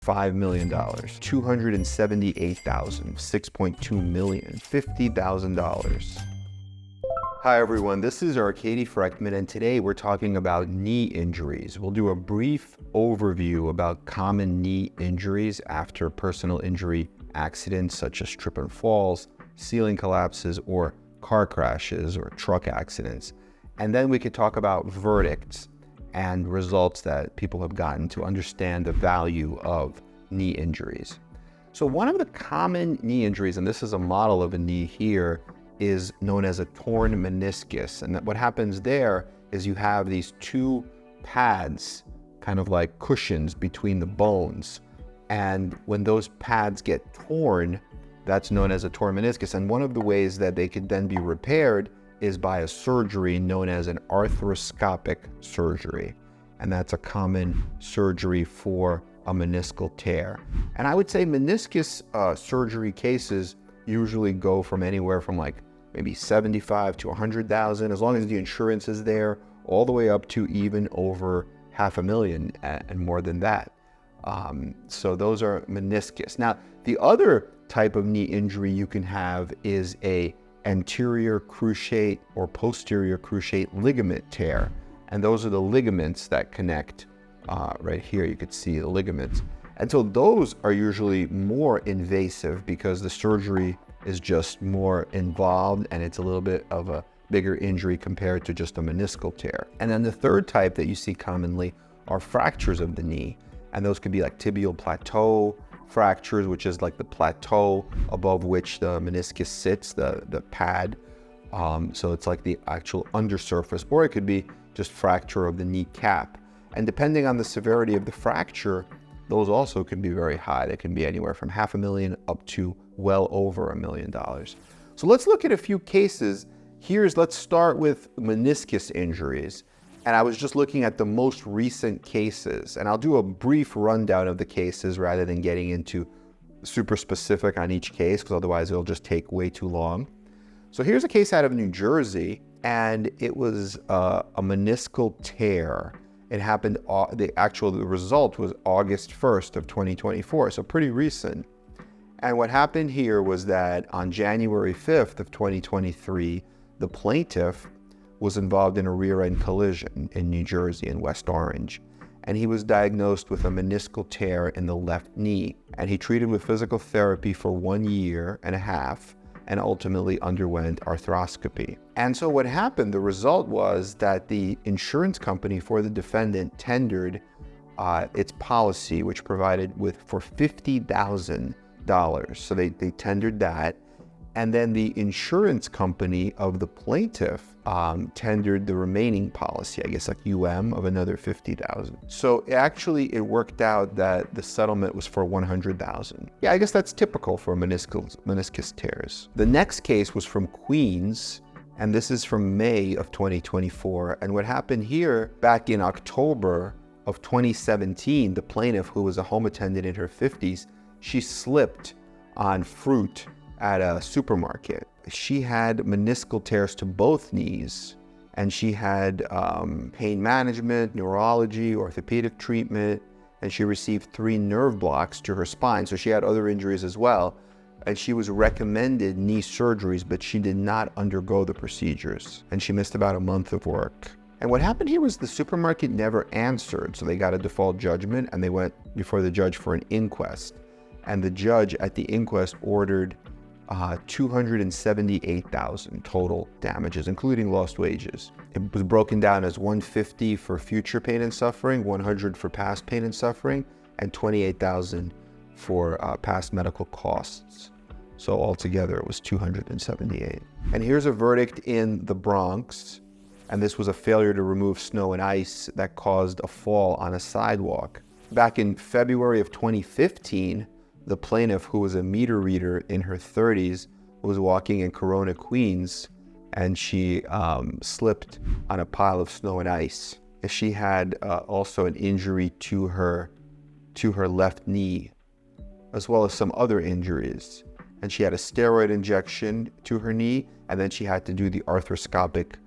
$5 million, $278,000, $6.2 million, $50,000. Hi everyone, this is Arkady Frekhtman, and today we're talking about knee injuries. We'll do a brief overview about common knee injuries after personal injury accidents such as trip and falls, ceiling collapses, or car crashes or truck accidents. And then we could talk about verdicts and results that people have gotten to understand the value of knee injuries. So one of the common knee injuries, and this is a model of a knee here, is known as a torn meniscus. And what happens there is you have these two pads, kind of like cushions between the bones. And when those pads get torn, that's known as a torn meniscus. And one of the ways that they could then be repaired is by a surgery known as an arthroscopic surgery. And that's a common surgery for a meniscal tear. And I would say meniscus surgery cases usually go from anywhere from like maybe 75 to 100,000, as long as the insurance is there, all the way up to even over $500,000 and more than that. So those are meniscus. Now, the other type of knee injury you can have is a anterior cruciate or posterior cruciate ligament tear. And those are the ligaments that connect right here. You could see the ligaments. And so those are usually more invasive because the surgery is just more involved and it's a little bit of a bigger injury compared to just a meniscal tear. And then the third type that you see commonly are fractures of the knee. And those could be like tibial plateau fractures, which is like the plateau above which the meniscus sits, the pad. So it's like the actual undersurface, or it could be just fracture of the kneecap. And depending on the severity of the fracture, those also can be very high. They can be anywhere from $500,000 up to well over $1 million. So let's look at a few cases. Let's start with meniscus injuries. And I was just looking at the most recent cases, and I'll do a brief rundown of the cases rather than getting into super specific on each case, because otherwise it'll just take way too long. So here's a case out of New Jersey, and it was a meniscal tear. It happened, the result was August 1st of 2024, so pretty recent. And what happened here was that on January 5th of 2023, the plaintiff was involved in a rear-end collision in New Jersey in West Orange. And he was diagnosed with a meniscal tear in the left knee. And he treated with physical therapy for 1.5 years and ultimately underwent arthroscopy. And so what happened, the result was that the insurance company for the defendant tendered its policy, which provided for $50,000. So they tendered that. And then the insurance company of the plaintiff tendered the remaining policy, I guess like of another $50,000. So it worked out that the settlement was for $100,000. Yeah, I guess that's typical for meniscus tears. The next case was from Queens, and this is from May of 2024. And what happened here, back in October of 2017, the plaintiff, who was a home attendant in her 50s, she slipped on fruit at a supermarket. She had meniscal tears to both knees, and she had pain management, neurology, orthopedic treatment, and she received 3 nerve blocks to her spine. So she had other injuries as well, and she was recommended knee surgeries, but she did not undergo the procedures, and she missed about a month of work. And what happened here was the supermarket never answered, so they got a default judgment, and they went before the judge for an inquest. And the judge at the inquest ordered $278,000 total damages, including lost wages. It was broken down as $150 for future pain and suffering, $100 for past pain and suffering, and $28,000 for past medical costs. So altogether it was $278,000. And here's a verdict in the Bronx, and this was a failure to remove snow and ice that caused a fall on a sidewalk. Back in February of 2015, the plaintiff, who was a meter reader in her 30s, was walking in Corona, Queens, and she slipped on a pile of snow and ice. She had also an injury to her left knee, as well as some other injuries. And she had a steroid injection to her knee, and then she had to do the arthroscopic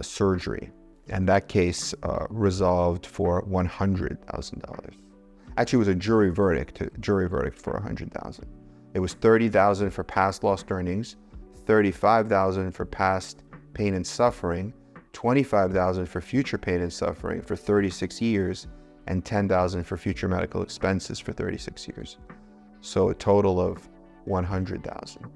surgery. And that case resolved for $100,000. Actually, it was a jury verdict for $100,000. It was $30,000 for past lost earnings, $35,000 for past pain and suffering, $25,000 for future pain and suffering for 36 years, and $10,000 for future medical expenses for 36 years. So a total of $100,000.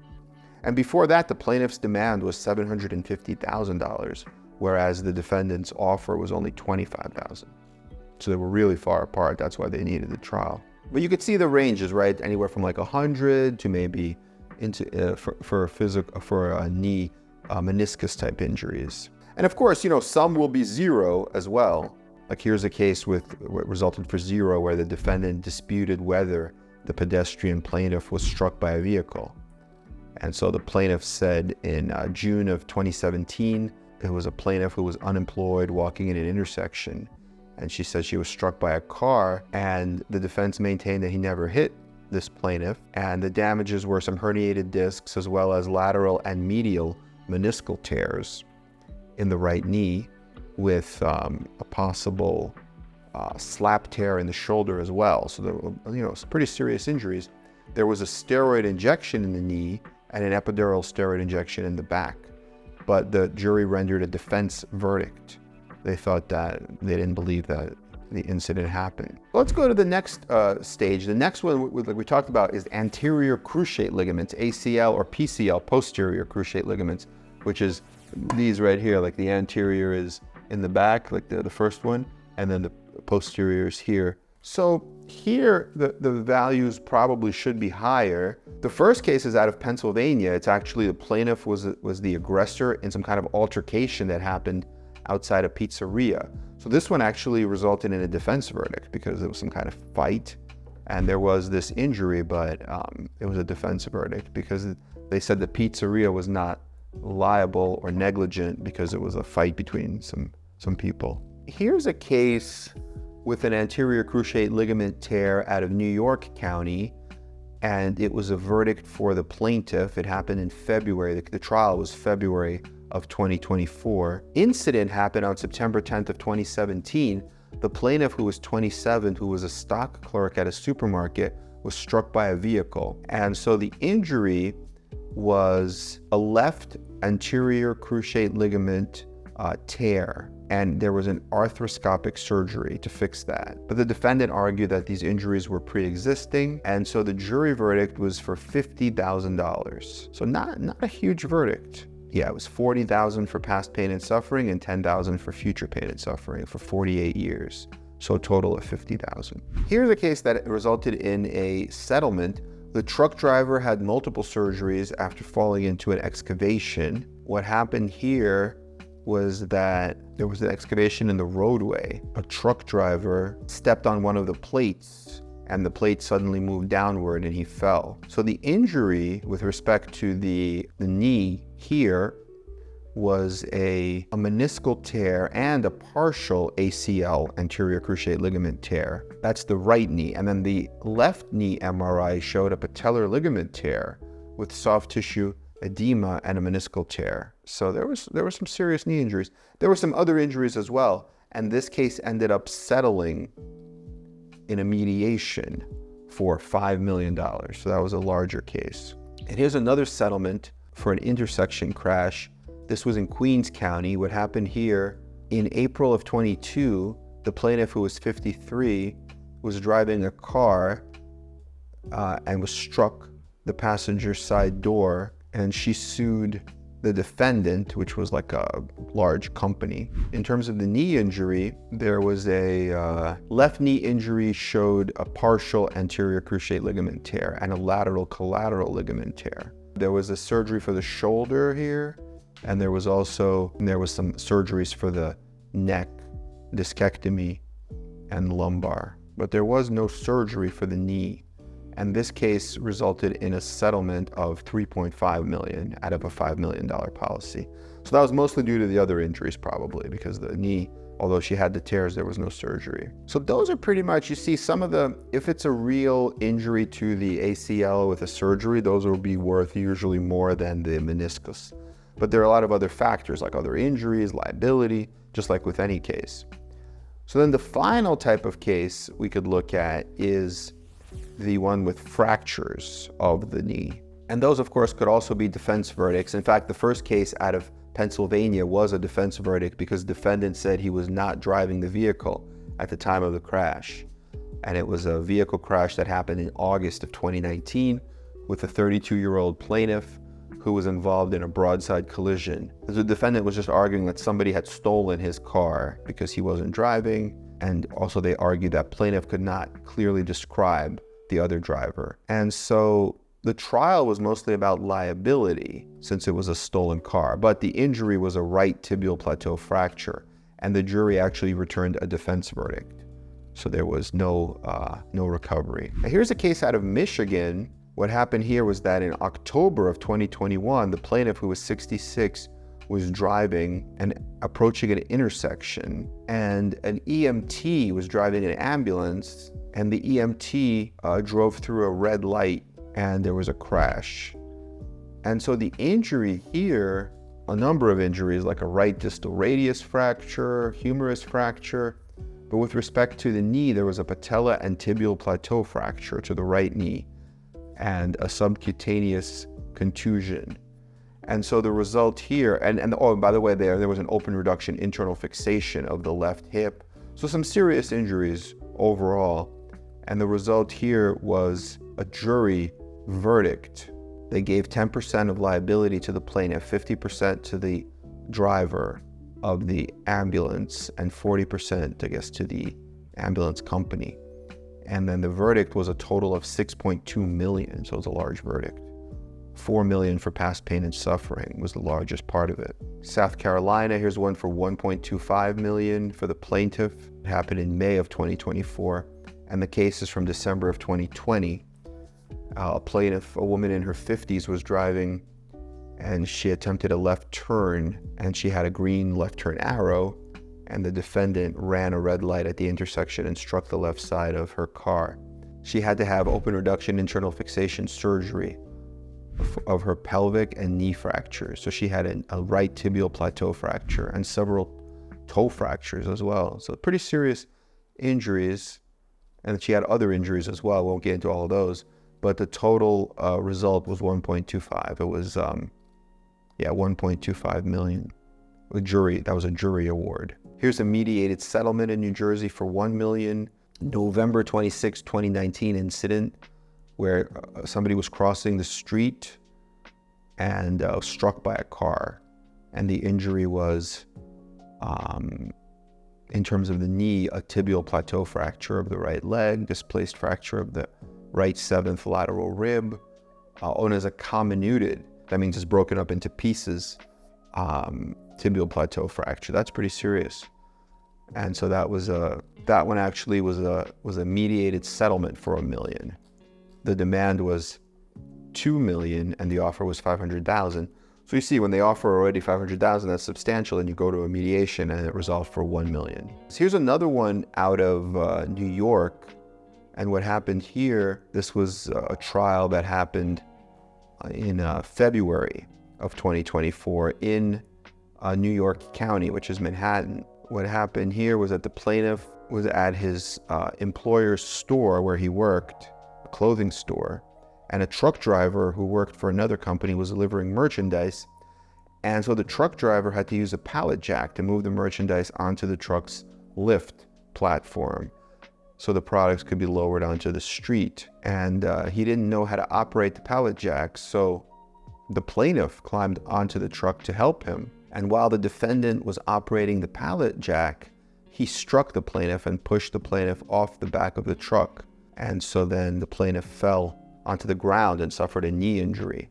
And before that, the plaintiff's demand was $750,000, whereas the defendant's offer was only $25,000. So they were really far apart. That's why they needed the trial. But you could see the ranges, right? Anywhere from like 100 to maybe into for knee meniscus type injuries. And of course, some will be zero as well. Like here's a case with what resulted for zero, where the defendant disputed whether the pedestrian plaintiff was struck by a vehicle. And so the plaintiff said in June of 2017, it was a plaintiff who was unemployed walking in an intersection. And she said she was struck by a car, and the defense maintained that he never hit this plaintiff. And the damages were some herniated discs as well as lateral and medial meniscal tears in the right knee, with a possible slap tear in the shoulder as well. So there were, some pretty serious injuries. There was a steroid injection in the knee and an epidural steroid injection in the back, but the jury rendered a defense verdict. They thought that they didn't believe that the incident happened. Let's go to the next stage. The next one, like we talked about, is anterior cruciate ligaments, ACL or PCL, posterior cruciate ligaments, which is these right here. Like the anterior is in the back, like the first one, and then the posterior is here. So here, the values probably should be higher. The first case is out of Pennsylvania. It's actually the plaintiff was the aggressor in some kind of altercation that happened outside a pizzeria. So this one actually resulted in a defense verdict because it was some kind of fight and there was this injury, but it was a defense verdict because they said the pizzeria was not liable or negligent because it was a fight between some people. Here's a case with an anterior cruciate ligament tear out of New York County, and it was a verdict for the plaintiff. It happened in February. The trial was February of 2024. Incident happened on September 10th of 2017. The plaintiff, who was 27, who was a stock clerk at a supermarket, was struck by a vehicle. And so the injury was a left anterior cruciate ligament tear, and there was an arthroscopic surgery to fix that. But the defendant argued that these injuries were pre-existing, and so the jury verdict was for $50,000. So not a huge verdict. Yeah, it was $40,000 for past pain and suffering and $10,000 for future pain and suffering for 48 years. So a total of $50,000. Here's a case that resulted in a settlement. The truck driver had multiple surgeries after falling into an excavation. What happened here was that there was an excavation in the roadway. A truck driver stepped on one of the plates and the plate suddenly moved downward and he fell. So the injury with respect to the knee here was a meniscal tear and a partial ACL, anterior cruciate ligament tear. That's the right knee. And then the left knee MRI showed a patellar ligament tear with soft tissue edema and a meniscal tear. So there were some serious knee injuries. There were some other injuries as well. And this case ended up settling in a mediation for $5 million. So that was a larger case. And here's another settlement for an intersection crash. This was in Queens County. What happened here, in April of 22, the plaintiff, who was 53, was driving a car and was struck the passenger side door, and she sued the defendant, which was like a large company. In terms of the knee injury, there was a left knee injury showed a partial anterior cruciate ligament tear and a lateral collateral ligament tear. There was a surgery for the shoulder here, and there was some surgeries for the neck, discectomy, and lumbar. But there was no surgery for the knee. And this case resulted in a settlement of $3.5 million out of a $5 million policy. So that was mostly due to the other injuries probably, because the knee, although she had the tears, there was no surgery. So those are pretty much, you see some of the, if it's a real injury to the ACL with a surgery, those will be worth usually more than the meniscus. But there are a lot of other factors like other injuries, liability, just like with any case. So then the final type of case we could look at is the one with fractures of the knee. And those, of course, could also be defense verdicts. In fact, the first case out of Pennsylvania was a defense verdict because the defendant said he was not driving the vehicle at the time of the crash. And it was a vehicle crash that happened in August of 2019 with a 32-year-old plaintiff who was involved in a broadside collision. The defendant was just arguing that somebody had stolen his car because he wasn't driving. And also they argued that plaintiff could not clearly describe the other driver. And so the trial was mostly about liability since it was a stolen car, but the injury was a right tibial plateau fracture, and the jury actually returned a defense verdict. So there was no recovery. Now here's a case out of Michigan. What happened here was that in October of 2021, the plaintiff, who was 66, was driving and approaching an intersection, and an EMT was driving an ambulance, and the EMT drove through a red light, and there was a crash. And so the injury here, a number of injuries, like a right distal radius fracture, humerus fracture, but with respect to the knee, there was a patella and tibial plateau fracture to the right knee, and a subcutaneous contusion. And so the result here, and oh, by the way, there was an open reduction internal fixation of the left hip. So some serious injuries overall. And the result here was a jury verdict. They gave 10% of liability to the plaintiff, 50% to the driver of the ambulance, and 40%, I guess, to the ambulance company. And then the verdict was a total of $6.2 million, so it was a large verdict. $4 million for past pain and suffering was the largest part of it. South Carolina, here's one for $1.25 million for the plaintiff. It happened in May of 2024, and the case is from December of 2020. A plaintiff, a woman in her 50s, was driving, and she attempted a left turn, and she had a green left turn arrow, and the defendant ran a red light at the intersection and struck the left side of her car. She had to have open reduction internal fixation surgery of her pelvic and knee fractures. So she had a right tibial plateau fracture and several toe fractures as well. So pretty serious injuries. And she had other injuries as well. Won't get into all of those. But the total result was 1.25. It was, 1.25 million. That was a jury award. Here's a mediated settlement in New Jersey for $1 million. November 26, 2019 incident where somebody was crossing the street and struck by a car. And the injury was, in terms of the knee, a tibial plateau fracture of the right leg, displaced fracture of the right 7th lateral rib, known as a comminuted. That means it's broken up into pieces. Tibial plateau fracture. That's pretty serious. And so that one actually was a mediated settlement for $1 million. The demand was $2 million and the offer was $500,000. So you see, when they offer already $500,000, that's substantial, and you go to a mediation and it resolved for $1 million. So here's another one out of New York. And what happened here, this was a trial that happened in February of 2024 in New York County, which is Manhattan. What happened here was that the plaintiff was at his employer's store where he worked, a clothing store, and a truck driver who worked for another company was delivering merchandise. And so the truck driver had to use a pallet jack to move the merchandise onto the truck's lift platform so the products could be lowered onto the street. And he didn't know how to operate the pallet jack, so the plaintiff climbed onto the truck to help him. And while the defendant was operating the pallet jack, he struck the plaintiff and pushed the plaintiff off the back of the truck. And so then the plaintiff fell onto the ground and suffered a knee injury.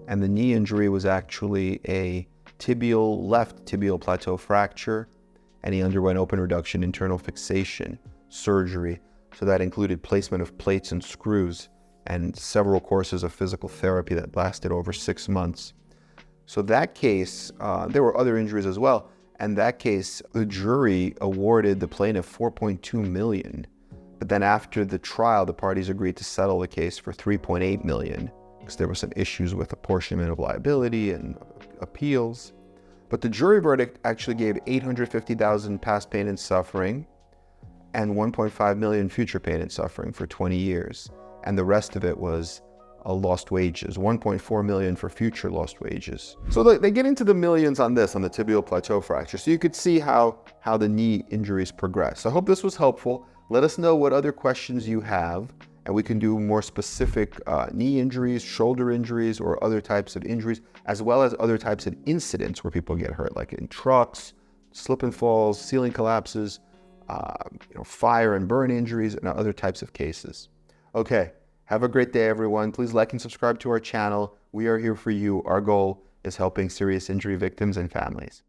And the knee injury was actually a left tibial plateau fracture, and he underwent open reduction internal fixation surgery. So that included placement of plates and screws and several courses of physical therapy that lasted over 6 months. So that case, there were other injuries as well. And that case, the jury awarded the plaintiff $4.2 million. But then after the trial, the parties agreed to settle the case for $3.8 million because there were some issues with apportionment of liability and appeals. But the jury verdict actually gave $850,000 past pain and suffering, and 1.5 million future pain and suffering for 20 years. And the rest of it was lost wages, 1.4 million for future lost wages. So they get into the millions on this, on the tibial plateau fracture. So you could see how the knee injuries progress. So I hope this was helpful. Let us know what other questions you have, and we can do more specific knee injuries, shoulder injuries, or other types of injuries, as well as other types of incidents where people get hurt, like in trucks, slip and falls, ceiling collapses, fire and burn injuries, and other types of cases. Okay, have a great day, everyone. Please like and subscribe to our channel. We are here for you. Our goal is helping serious injury victims and families.